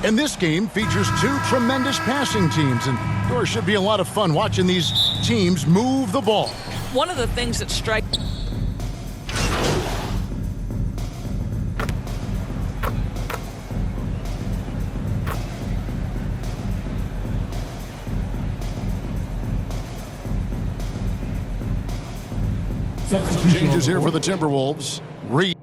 And this game features two tremendous passing teams, and there should be a lot of fun watching these teams move the ball. One of the things that strikes changes here for the Timberwolves. Reed.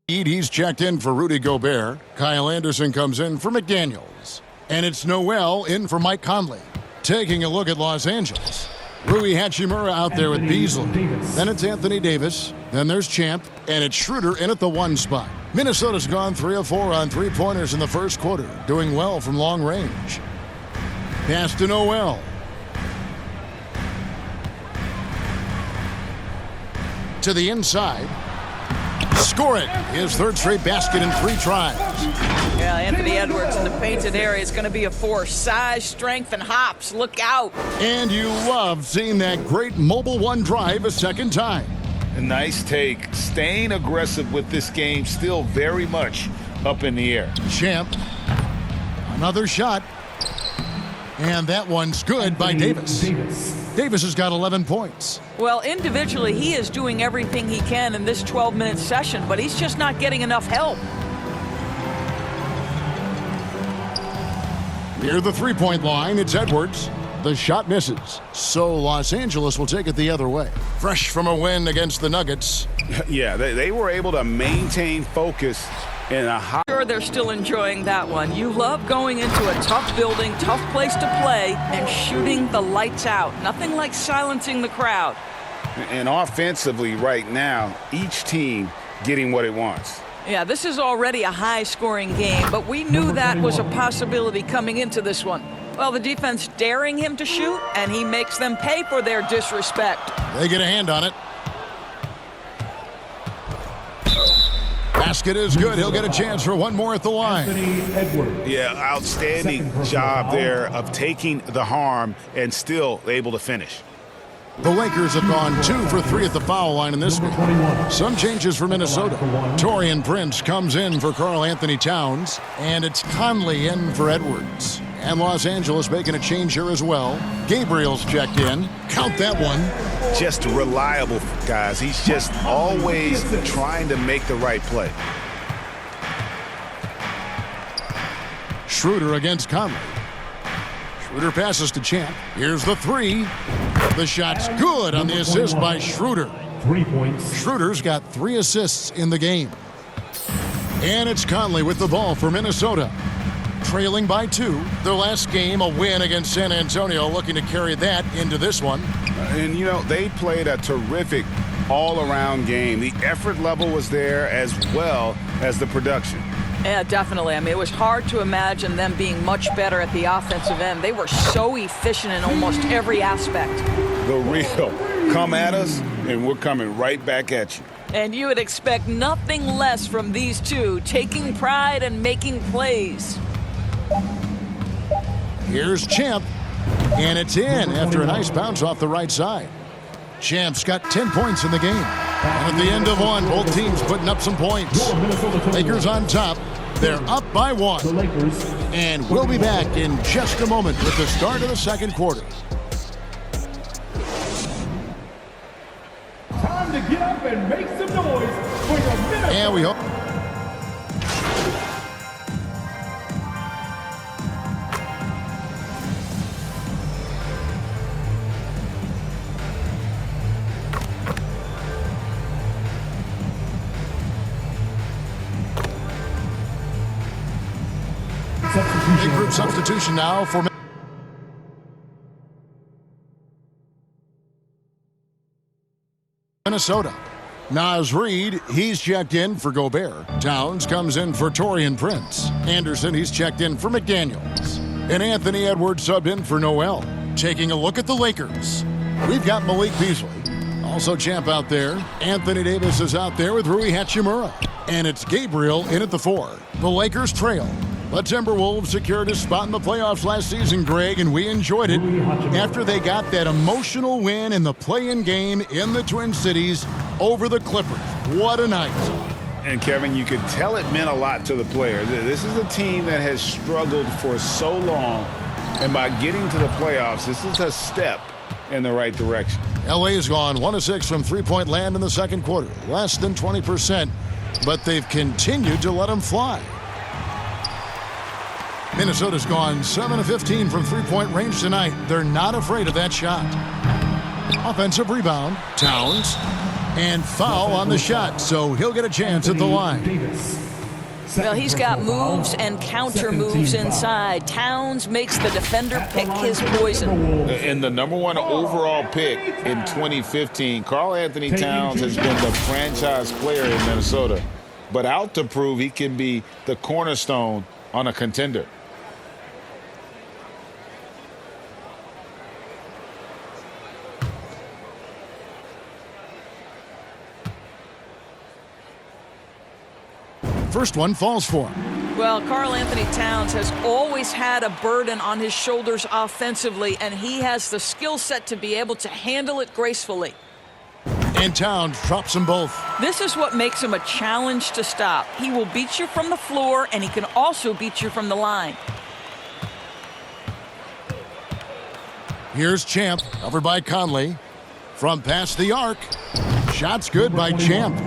He's checked in for Rudy Gobert. Kyle Anderson comes in for McDaniels. And it's Noel in for Mike Conley. Taking a look at Los Angeles. Rui Hachimura out there with Beasley. Then it's Anthony Davis. Then there's Champ. And it's Schroeder in at the 1 spot. Minnesota's gone 3 of 4 on three-pointers in the first quarter. Doing well from long range. Pass to Noel. To the inside. Score it. His third straight basket in 3 tries. Yeah, Anthony Edwards in the painted area is going to be a force. Size, strength, and hops. Look out. And you love seeing that great mobile 1 drive a second time. A nice take. Staying aggressive with this game, still very much up in the air. Champ. Another shot. And that one's good by Davis. Davis has got 11 points. Well, individually, he is doing everything he can in this 12-minute session, but he's just not getting enough help. Near the three-point line, it's Edwards. The shot misses. So Los Angeles will take it the other way. Fresh from a win against the Nuggets. Yeah, they were able to maintain focus in a high... Sure, they're still enjoying that one. You love going into a tough building, tough place to play, and shooting the lights out. Nothing like silencing the crowd. And offensively right now, each team getting what it wants. Yeah, this is already a high-scoring game, but we knew that was a possibility coming into this one. Well, the defense daring him to shoot, and he makes them pay for their disrespect. They get a hand on it. Basket is good. He'll get a chance for one more at the line. Yeah, outstanding job there of taking the harm and still able to finish. The Lakers have gone 2 for 3 at the foul line in this game. Some changes for Minnesota. Taurean Prince comes in for Karl Anthony Towns, and it's Conley in for Edwards. And Los Angeles making a change here as well. Gabriel's checked in. Count that one. Just reliable, guys. He's just always trying to make the right play. Schroeder against Conley. Schroeder passes to Champ. Here's the 3. The shot's good on the assist by Schroeder. 3 points. Schroeder's got 3 assists in the game. And it's Conley with the ball for Minnesota. Trailing by 2. Their last game, a win against San Antonio, looking to carry that into this one. And, you know, they played a terrific all-around game. The effort level was there as well as the production. Yeah, definitely. I mean, it was hard to imagine them being much better at the offensive end. They were so efficient in almost every aspect. The real come at us, and we're coming right back at you. And you would expect nothing less from these two, taking pride and making plays. Here's Champ, and it's in after a nice bounce off the right side. Champ's got 10 points in the game. And at the end of one, both teams putting up some points. Lakers on top. They're up by 1. And we'll be back in just a moment with the start of the second quarter. Time to get up and make some noise for your Minnesota. And we hope. Big group substitution now for Minnesota. Naz Reid, he's checked in for Gobert. Towns comes in for Taurean Prince. Anderson, he's checked in for McDaniels. And Anthony Edwards subbed in for Noel. Taking a look at the Lakers. We've got Malik Beasley. Also Champ out there. Anthony Davis is out there with Rui Hachimura. And it's Gabriel in at the 4. The Lakers trail. The Timberwolves secured a spot in the playoffs last season, Greg, and we enjoyed it after they got that emotional win in the play-in game in the Twin Cities over the Clippers. What a night. And, Kevin, you could tell it meant a lot to the players. This is a team that has struggled for so long, and by getting to the playoffs, this is a step in the right direction. LA has gone 1 of 6 from three-point land in the second quarter, less than 20%, but they've continued to let them fly. Minnesota's gone 7 of 15 from three-point range tonight. They're not afraid of that shot. Offensive rebound, Towns, and foul on the shot, so he'll get a chance at the line. Well, he's got moves and counter moves inside. Towns makes the defender pick his poison. And the #1 overall pick in 2015, Karl Anthony Towns has been the franchise player in Minnesota, but out to prove he can be the cornerstone on a contender. First one falls for him. Well, Karl Anthony Towns has always had a burden on his shoulders offensively, and he has the skill set to be able to handle it gracefully. And Towns drops them both. This is what makes him a challenge to stop. He will beat you from the floor, and he can also beat you from the line. Here's Champ, covered by Conley. From past the arc. Shot's good by Champ.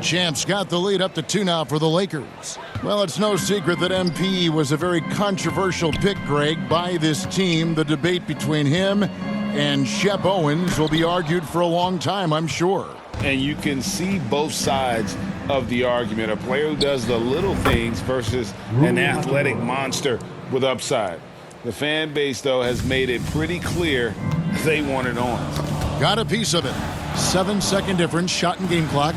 Champ's got the lead up to 2 now for the Lakers. Well, it's no secret that MP was a very controversial pick, Greg, by this team. The debate between him and Shep Owens will be argued for a long time, I'm sure. And you can see both sides of the argument. A player who does the little things versus an athletic monster with upside. The fan base, though, has made it pretty clear they want it on. Got a piece of it. 7-second difference, shot and game clock.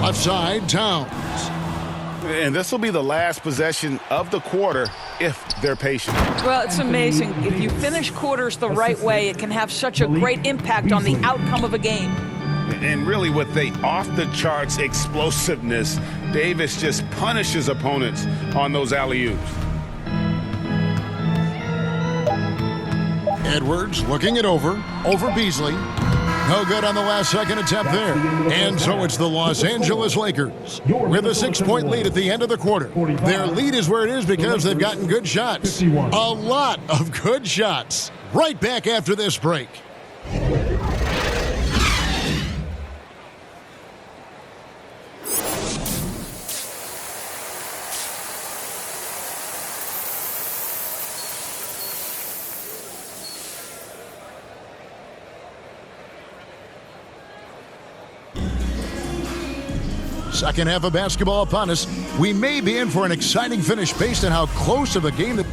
Left side, Towns. And this will be the last possession of the quarter if they're patient. Well, it's amazing. If you finish quarters the right way, it can have such a great impact on the outcome of a game. And really, with the off-the-charts explosiveness, Davis just punishes opponents on those alley-oops. Edwards looking it over Beasley. No good on the last second attempt there. And so it's the Los Angeles Lakers with a 6-point lead at the end of the quarter. Their lead is where it is because they've gotten good shots. A lot of good shots. Right back after this break. Second half of basketball upon us. We may be in for an exciting finish based on how close of a game that...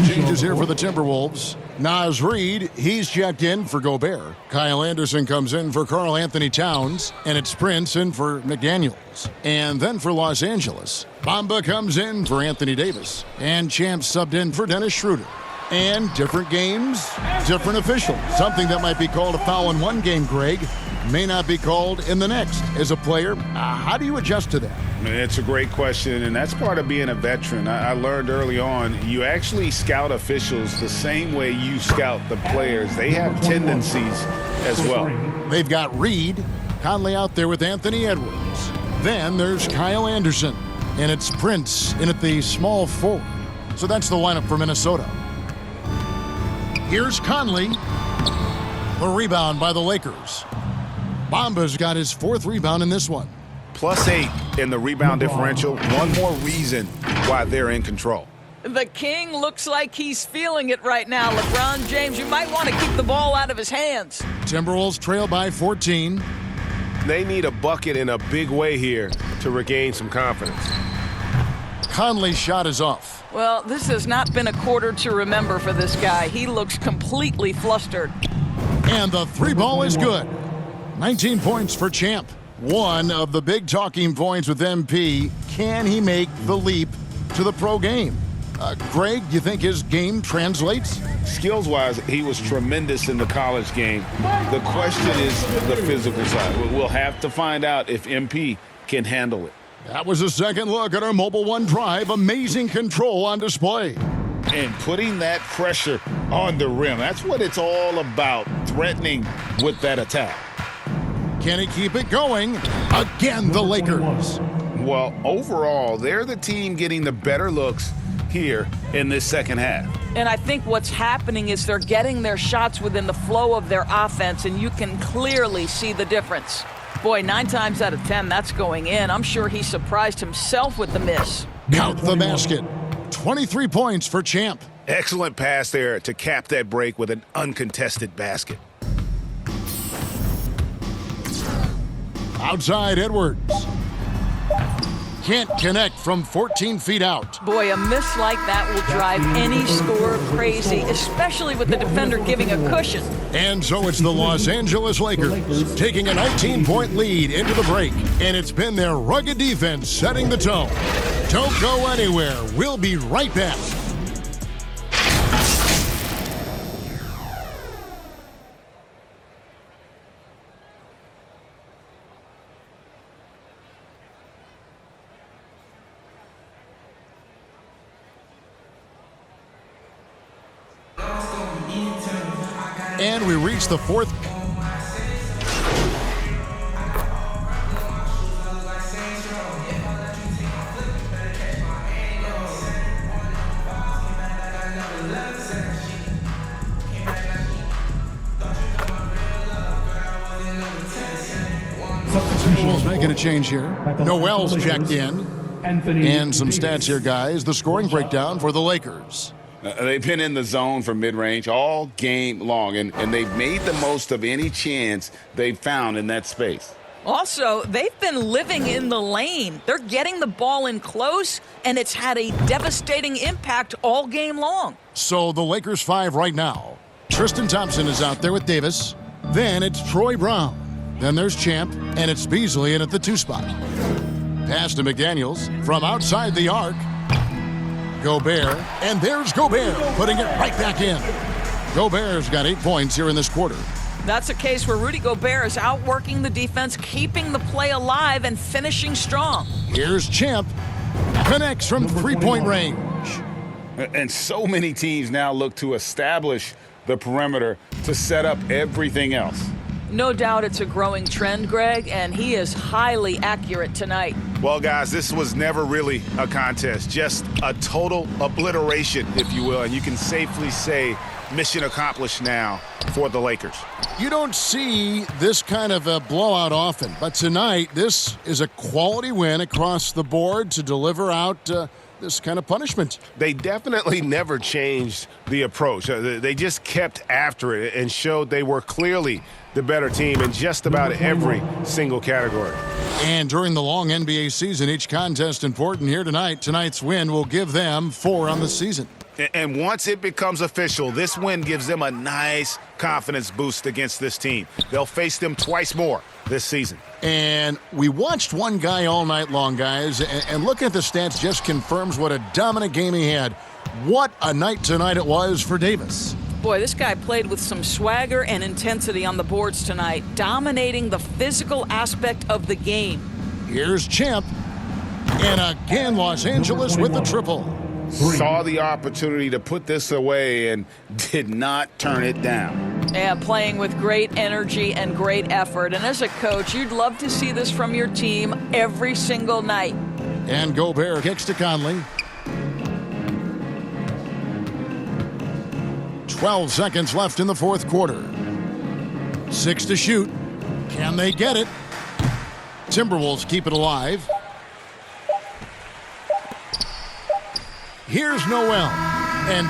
Changes here for the Timberwolves. Naz Reid, he's checked in for Gobert. Kyle Anderson comes in for Karl Anthony Towns. And it's Prince in for McDaniels. And then for Los Angeles, Bamba comes in for Anthony Davis. And Champ subbed in for Dennis Schroeder. And different games, different officials. Something that might be called a foul in one game, Greg, may not be called in the next. As a player, how do you adjust to that? It's a great question, and that's part of being a veteran. I learned early on, you actually scout officials the same way you scout the players. They have tendencies as well. They've got Reed, Conley out there with Anthony Edwards. Then there's Kyle Anderson, and it's Prince in at the small forward. So that's the lineup for Minnesota. Here's Conley. The rebound by the Lakers. Bamba's got his 4th rebound in this one. +8 in the rebound differential. One more reason why they're in control. The King looks like he's feeling it right now. LeBron James, you might want to keep the ball out of his hands. Timberwolves trail by 14. They need a bucket in a big way here to regain some confidence. Conley's shot is off. Well, this has not been a quarter to remember for this guy. He looks completely flustered. And the three ball is good. 19 points for Champ. One of the big talking points with MP. Can he make the leap to the pro game? Greg, you think his game translates? Skills-wise, he was tremendous in the college game. The question is the physical side. We'll have to find out if MP can handle it. That was a second look at our Mobile One drive. Amazing control on display. And putting that pressure on the rim, that's what it's all about, threatening with that attack. Can he keep it going? Again, the Lakers. Well, overall, they're the team getting the better looks here in this second half. And I think what's happening is they're getting their shots within the flow of their offense, and you can clearly see the difference. Boy, 9 times out of 10, that's going in. I'm sure he surprised himself with the miss. Count the basket. 23 points for Champ. Excellent pass there to cap that break with an uncontested basket. Outside Edwards. Can't connect from 14 feet out. Boy, a miss like that will drive any scorer crazy, especially with the defender giving a cushion. And so it's the Los Angeles Lakers taking a 19-point lead into the break. And it's been their rugged defense setting the tone. Don't go anywhere. We'll be right back. And we reach the fourth. Substitution's making a change here. Noel's checked in. And some stats here, guys. The scoring breakdown for the Lakers. They've been in the zone for mid-range all game long, and they've made the most of any chance they've found in that space. Also, they've been living in the lane. They're getting the ball in close, and it's had a devastating impact all game long. So the Lakers 5 right now. Tristan Thompson is out there with Davis. Then it's Troy Brown. Then there's Champ, and it's Beasley in at the 2 spot. Pass to McDaniels from outside the arc. Gobert, and there's Gobert, putting it right back in. Gobert's got 8 points here in this quarter. That's a case where Rudy Gobert is outworking the defense, keeping the play alive, and finishing strong. Here's Champ. Connects from three-point range. And so many teams now look to establish the perimeter to set up everything else. No doubt it's a growing trend, Greg, and he is highly accurate tonight. Well, guys, this was never really a contest, just a total obliteration, if you will, and you can safely say mission accomplished now for the Lakers. You don't see this kind of a blowout often, but tonight this is a quality win across the board to deliver out this kind of punishment. They definitely never changed the approach. They just kept after it and showed they were clearly the better team in just about every single category. And during the long NBA season, each contest important here tonight. Tonight's win will give them 4 on the season. And once it becomes official, this win gives them a nice confidence boost against this team. They'll face them twice more this season. And we watched one guy all night long, guys, and looking at the stats just confirms what a dominant game he had. What a night tonight it was for Davis. Boy, this guy played with some swagger and intensity on the boards tonight, dominating the physical aspect of the game. Here's Champ. And again, Los Angeles with the triple. Saw the opportunity to put this away and did not turn it down. And playing with great energy and great effort. And as a coach, you'd love to see this from your team every single night. And Gobert kicks to Conley. 12 seconds left in the fourth quarter. 6 to shoot. Can they get it? Timberwolves keep it alive. Here's Noel. And